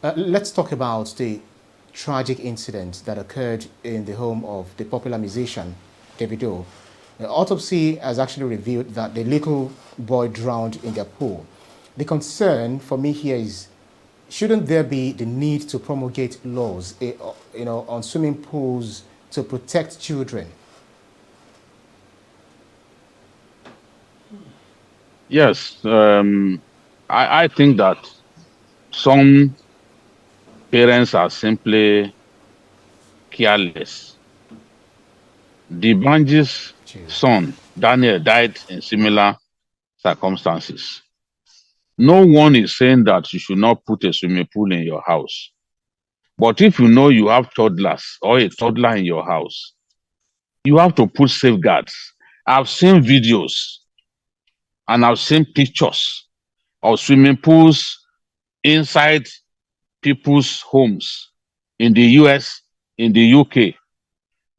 Let's talk about the tragic incident that occurred in the home of the popular musician Davido. The autopsy has actually revealed that the little boy drowned in their pool. The concern for me here is, shouldn't there be the need to promulgate laws, on swimming pools to protect children? Yes, I think that some parents are simply careless. The Banji's son, Daniel, died in similar circumstances. No one is saying that you should not put a swimming pool in your house. But if you know you have toddlers or a toddler in your house, you have to put safeguards. I've seen videos and I've seen pictures of swimming pools inside people's homes in the US, in the UK,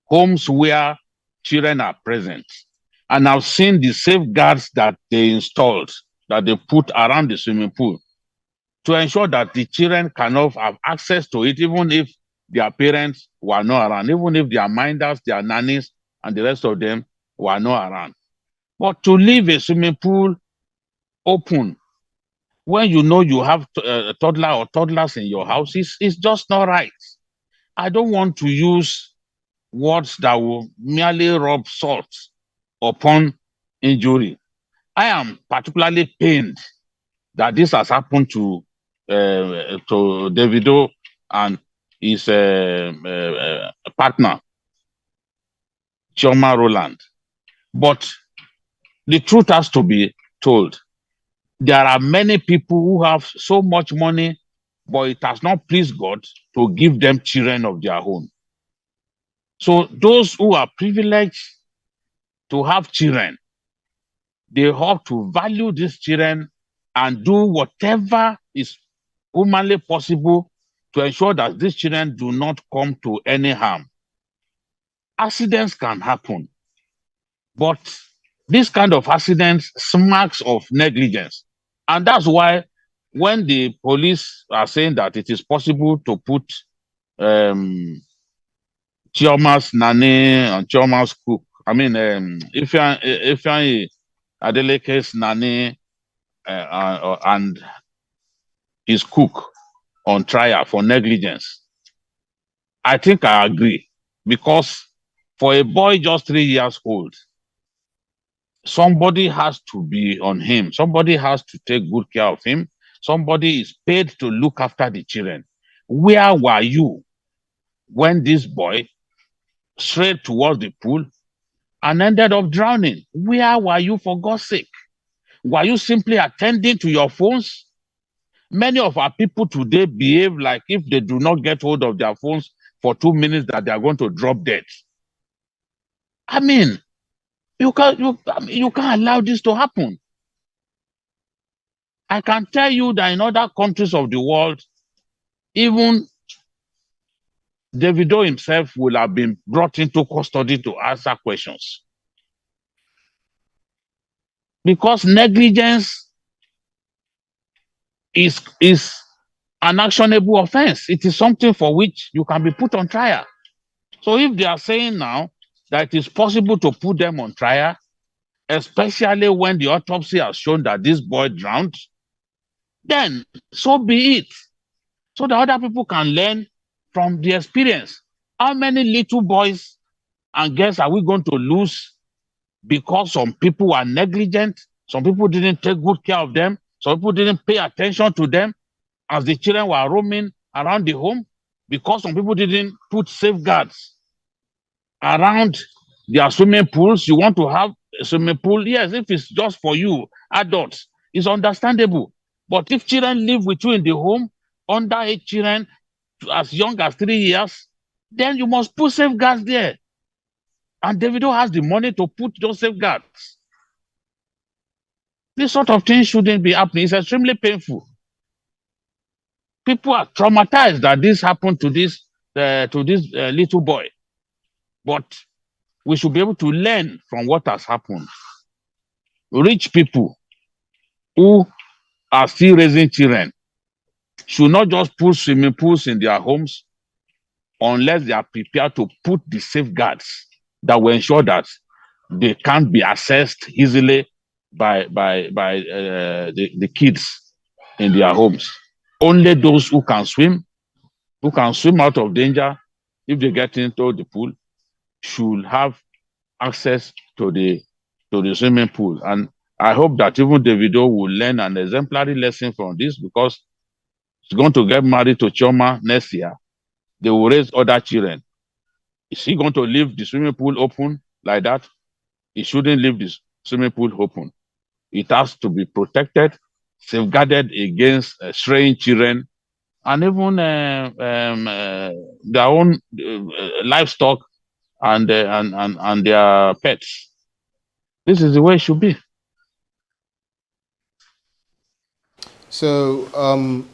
homes where children are present. And I've seen the safeguards that they installed, that they put around the swimming pool to ensure that the children cannot have access to it, even if their parents were not around, even if their minders, their nannies, and the rest of them were not around. But to leave a swimming pool open when you know you have a toddler or toddlers in your house is just not right. I don't want to use words that will merely rub salt upon injury. I am particularly pained that this has happened to Davido and his partner, Chioma Roland. But the truth has to be told. There are many people who have so much money, but it has not pleased God to give them children of their own. So those who are privileged to have children, they have to value these children and do whatever is humanly possible to ensure that these children do not come to any harm. Accidents can happen, but this kind of accidents smacks of negligence. And that's why when the police are saying that it is possible to put um, Chioma's nanny and Chioma's cook, I mean, Ifeanyi Adeleke's nanny and his cook on trial for negligence, I think I agree. Because for a boy just 3 years old, somebody has to be on him. Somebody has to take good care of him. Somebody is paid to look after the children. Where were you when this boy strayed towards the pool and ended up drowning? Where were you, for God's sake? Were you simply attending to your phones? Many of our people today behave like if they do not get hold of their phones for 2 minutes, that they are going to drop dead. I mean, you can't allow this to happen. I can tell you that in other countries of the world, even Davido himself will have been brought into custody to answer questions. Because negligence is an actionable offense. It is something for which you can be put on trial. So if they are saying now that it is possible to put them on trial, especially when the autopsy has shown that this boy drowned, then so be it. So that other people can learn from the experience. How many little boys and girls are we going to lose because some people are negligent? Some people didn't take good care of them. Some people didn't pay attention to them as the children were roaming around the home, because some people didn't put safeguards around their swimming pools. You want to have a swimming pool? Yes, if it's just for you, adults, it's understandable. But if children live with you in the home, underage children as young as 3 years, then you must put safeguards there. And Davido has the money to put those safeguards. This sort of thing shouldn't be happening. It's extremely painful. People are traumatized that this happened to this little boy. But we should be able to learn from what has happened. Rich people who are still raising children should not just put swimming pools in their homes unless they are prepared to put the safeguards that will ensure that they can't be accessed easily by the kids in their homes. Only those who can swim out of danger if they get into the pool, should have access to the swimming pool. And I hope that even Davido will learn an exemplary lesson from this, because he's going to get married to Choma next year. They will raise other children. Is he going to leave the swimming pool open like that? He shouldn't leave the swimming pool open. It has to be protected, safeguarded against straying children, and even their own livestock and their pets. This is the way it should be. So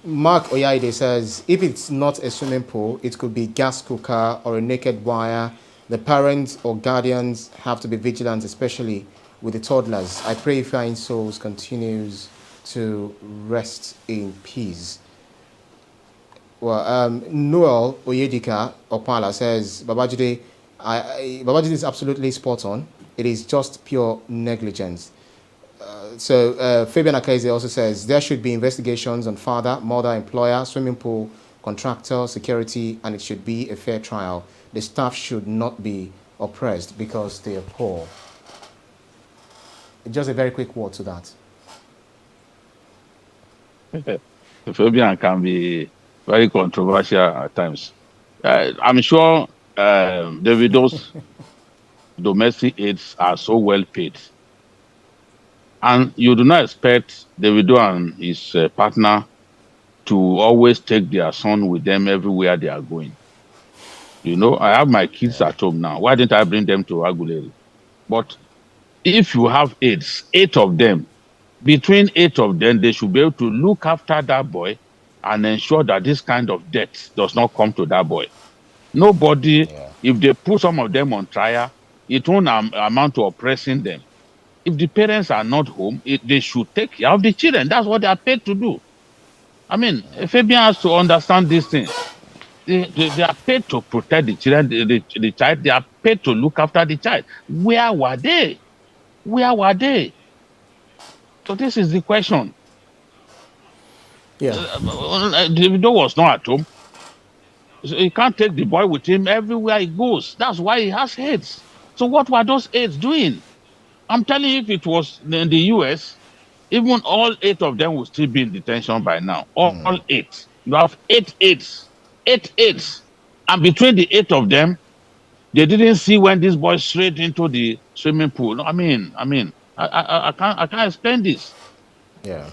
Mark Oyaide says, if it's not a swimming pool, it could be gas cooker or a naked wire. The parents or guardians have to be vigilant, especially with the toddlers. I pray Ifeanyi souls continues to rest in peace. Well, Noel Oyedika Opala says, Babajide is absolutely spot on. It is just pure negligence. So Fabian Akeze also says there should be investigations on father, mother, employer, swimming pool, contractor, security, and it should be a fair trial. The staff should not be oppressed because they are poor. Just a very quick word to that. Fabian can be very controversial at times. I'm sure Davido's domestic aides are so well paid. And you do not expect Davido and his partner to always take their son with them everywhere they are going. You know, I have my kids at home now. Why didn't I bring them to Aguleri? But if you have aides, 8 of them, between 8 of them, they should be able to look after that boy and ensure that this kind of death does not come to that boy. Nobody, if they put some of them on trial, it won't amount to oppressing them. If the parents are not home, they should take care of the children. That's what they are paid to do. I mean, Fabian has to understand this thing. They are paid to protect the children, the child. They are paid to look after the child. Where were they? Where were they? So this is the question. Yeah. Davido was not at home. So he can't take the boy with him everywhere he goes. That's why he has aides. So what were those aides doing? I'm telling you, if it was in the US, even all 8 of them would still be in detention by now. All 8. You have 8 aides. 8 aides. And between the 8 of them, they didn't see when this boy strayed into the swimming pool. I can't explain this. Yeah.